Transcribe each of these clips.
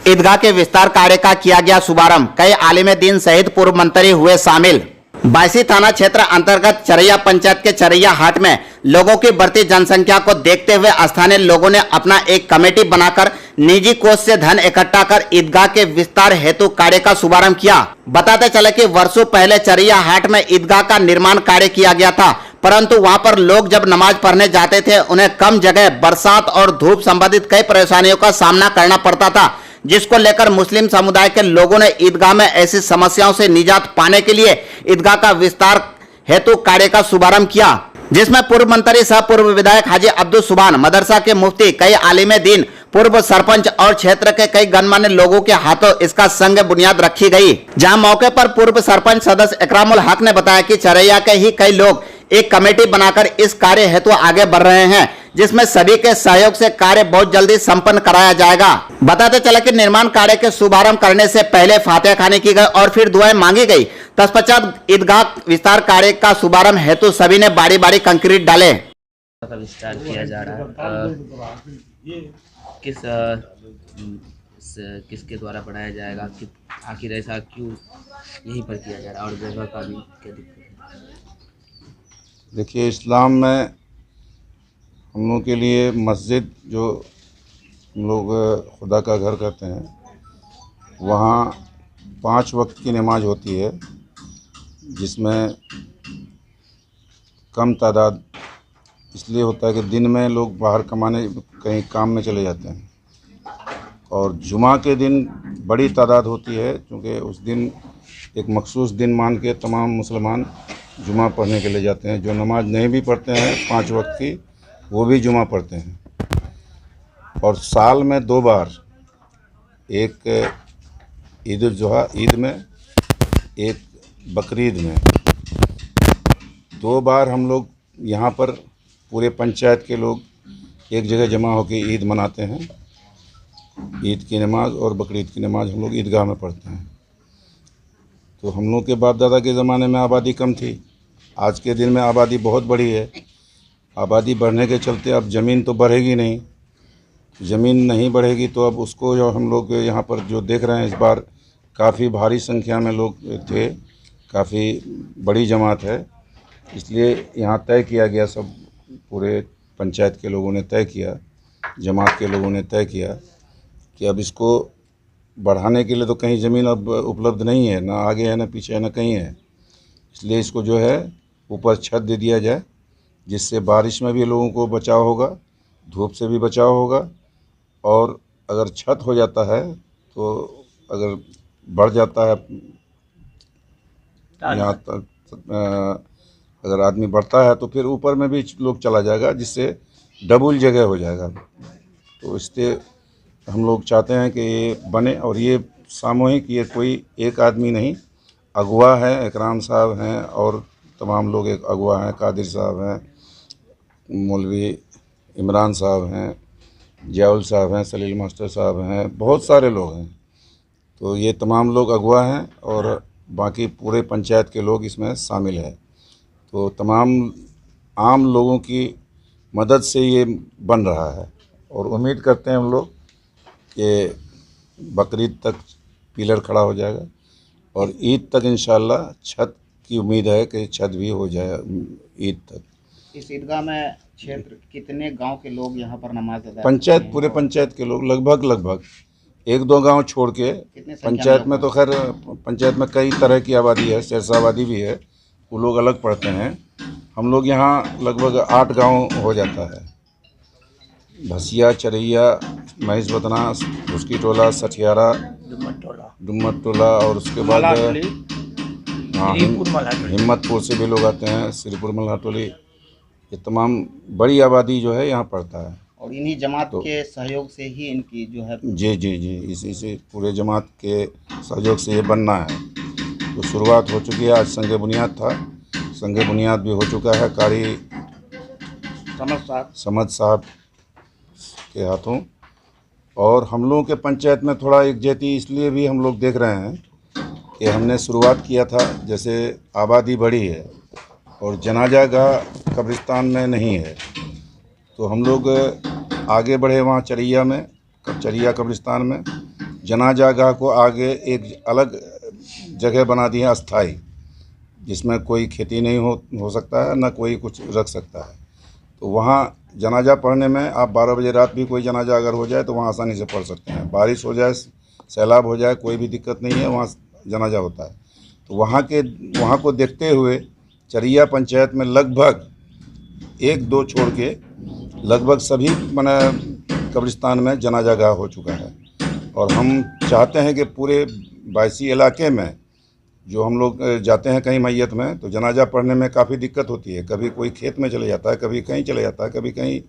ईदगाह के विस्तार कार्य का किया गया शुभारंभ। कई आलिम दीन सहित पूर्व मंत्री हुए शामिल। बायसी थाना क्षेत्र अंतर्गत चरैया पंचायत के चरैया हाट में लोगों की बढ़ती जनसंख्या को देखते हुए स्थानीय लोगों ने अपना एक कमेटी बनाकर निजी कोष से धन इकट्ठा कर ईदगाह के विस्तार हेतु कार्य का शुभारंभ किया। बताते चले कि वर्षों पहले चरैया हाट में ईदगाह का निर्माण कार्य किया गया था, परंतु वहां पर लोग जब नमाज पढ़ने जाते थे उन्हें कम जगह, बरसात और धूप संबंधित कई परेशानियों का सामना करना पड़ता था, जिसको लेकर मुस्लिम समुदाय के लोगों ने ईदगाह में ऐसी समस्याओं से निजात पाने के लिए ईदगाह का विस्तार हेतु कार्य का शुभारंभ किया, जिसमें पूर्व मंत्री सह पूर्व विधायक हाजी अब्दुल सुभान, मदरसा के मुफ्ती, कई आलिमे दीन, पूर्व सरपंच और क्षेत्र के कई गणमान्य लोगों के हाथों इसका संग बुनियाद रखी गई। जहां मौके पर पूर्व सरपंच सदस्य इकरामुल हक ने बताया कि चरैया के ही कई लोग एक कमेटी बनाकर इस कार्य हेतु आगे बढ़ रहे हैं, जिसमें सभी के सहयोग से कार्य बहुत जल्दी संपन्न कराया जाएगा। बताते चले कि निर्माण कार्य के शुभारंभ करने से पहले फातिहा खानी की गई और फिर दुआएं मांगी गई। तत्पश्चात ईदगाह विस्तार कार्य का शुभारंभ हेतु सभी ने बारी बारी कंक्रीट डाले। का विस्तार किया जा रहा है, किसके द्वारा बनाया जाएगा, आखिर ऐसा क्यों यहीं पर किया जा रहा है और जगह का भी क्या दिक्कत है? देखिए, इस्लाम में हम लोग के लिए मस्जिद, जो हम लोग खुदा का घर कहते हैं, वहाँ 5 वक्त की नमाज होती है, जिसमें कम तादाद इसलिए होता है कि दिन में लोग बाहर कमाने कहीं काम में चले जाते हैं, और जुमा के दिन बड़ी तादाद होती है, क्योंकि उस दिन एक मखसूस दिन मान के तमाम मुसलमान जुमा पढ़ने के लिए जाते हैं। जो नमाज नहीं भी पढ़ते हैं 5 वक्त की, वो भी जुमा पढ़ते हैं। और साल में 2 बार, एक ईद उल जुहा ईद में, एक बकरीद में, 2 बार हम लोग यहाँ पर पूरे पंचायत के लोग एक जगह जमा होकर ईद मनाते हैं। ईद की नमाज और बकरीद की नमाज हम लोग ईदगाह में पढ़ते हैं। तो हम लोग के बाप दादा के ज़माने में आबादी कम थी, आज के दिन में आबादी बहुत बड़ी है। आबादी बढ़ने के चलते अब ज़मीन तो बढ़ेगी नहीं, ज़मीन नहीं बढ़ेगी तो अब उसको जो हम लोग यहाँ पर जो देख रहे हैं, इस बार काफ़ी भारी संख्या में लोग थे, काफ़ी बड़ी जमात है, इसलिए यहाँ तय किया गया, सब पूरे पंचायत के लोगों ने तय किया, जमात के लोगों ने तय किया कि अब इसको बढ़ाने के लिए तो कहीं ज़मीन अब उपलब्ध नहीं है, ना आगे है, ना पीछे है, ना कहीं है, इसलिए इसको जो है ऊपर छत दे दिया जाए, जिससे बारिश में भी लोगों को बचाव होगा, धूप से भी बचाव होगा। और अगर छत हो जाता है तो अगर बढ़ जाता है यहाँ तक, अगर आदमी बढ़ता है तो फिर ऊपर में भी लोग चला जाएगा, जिससे डबल जगह हो जाएगा। तो इससे हम लोग चाहते हैं कि ये बने, और ये सामूहिक, ये कोई एक आदमी नहीं, अगवा है, इकराम साहब हैं और तमाम लोग एक अगवा हैं, कादिर साहब हैं, मौलवी इमरान साहब हैं, जियाउल साहब हैं, सलील मास्टर साहब हैं, बहुत सारे लोग हैं। तो ये तमाम लोग अगवा हैं और बाकी पूरे पंचायत के लोग इसमें शामिल हैं। तो तमाम आम लोगों की मदद से ये बन रहा है, और उम्मीद करते हैं हम लोग कि बकरीद तक पिलर खड़ा हो जाएगा, और ईद तक इंशाअल्लाह छत की उम्मीद है कि छत भी हो जाए ईद तक। इस ईदगाह में क्षेत्र कितने गांव के लोग यहाँ पर नमाज अदा? पंचायत, पूरे पंचायत के लोग लगभग 1-2 गांव छोड़ के, पंचायत में तो खैर पंचायत में कई तरह की आबादी है, सरसाबादी भी है, वो लोग अलग पढ़ते हैं। हम लोग यहाँ लगभग 8 गांव हो जाता है, भसिया, चरैया, महेश बतना, उसकी टोला, सठियारा, डुम्मत टोला, और उसके बाद हाँ हिम्मतपुर से भी लोग आते हैं, श्रीपुर मल्हा टोली, ये तमाम बड़ी आबादी जो है यहाँ पड़ता है। और इन्हीं जमात के सहयोग से ही इनकी जो है जी इसी से पूरे जमात के सहयोग से ये बनना है। तो शुरुआत हो चुकी है, आज संग बुनियाद था, संग बुनियाद भी हो चुका है कारी समद साहब के हाथों। और हम लोगों के पंचायत में थोड़ा एकजहती इसलिए भी हम लोग देख रहे हैं कि हमने शुरुआत किया था, जैसे आबादी बड़ी है और जनाजा गाह कब्रिस्तान में नहीं है, तो हम लोग आगे बढ़े वहाँ चरैया में, चरैया कब्रिस्तान में, जनाजा गाह को आगे एक अलग जगह बना दी है अस्थाई, जिसमें कोई खेती नहीं हो सकता है, ना कोई कुछ रख सकता है। तो वहाँ जनाजा पढ़ने में आप 12 बजे रात भी कोई जनाजा अगर हो जाए तो वहाँ आसानी से पढ़ सकते हैं। बारिश हो जाए, सैलाब हो जाए, कोई भी दिक्कत नहीं है, वहाँ जनाजा होता है। तो वहाँ को देखते हुए चरैया पंचायत में लगभग 1-2 छोड़ के लगभग सभी माने कब्रिस्तान में जनाजा गाह हो चुका है। और हम चाहते हैं कि पूरे बायसी इलाके में जो हम लोग जाते हैं कहीं मैयत में, तो जनाजा पढ़ने में काफ़ी दिक्कत होती है। कभी कोई खेत में चले जाता है, कभी कहीं चले जाता है, कभी कहीं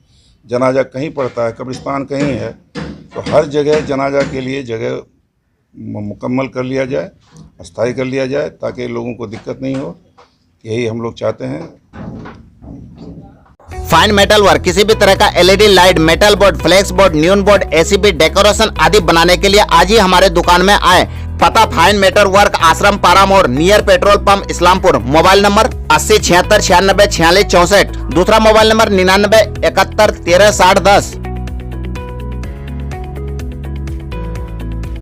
जनाजा कहीं पड़ता है, कब्रिस्तान कहीं है। तो हर जगह जनाजा के लिए जगह मुकम्मल कर लिया जाए, अस्थाई कर लिया जाए, ताकि लोगों को दिक्कत नहीं हो। यही हम लोग चाहते हैं। फाइन मेटल वर्क, किसी भी तरह का LED light, metal board, flex board, neon board, ACB, decoration आदि बनाने के लिए आज ही हमारे दुकान में आए। पता fine metal work, Ashram Paramore, near petrol pump, Islampur. Mobile number 80 76 96 46 64। दूसरा मोबाइल नंबर 99 71 13 60 10।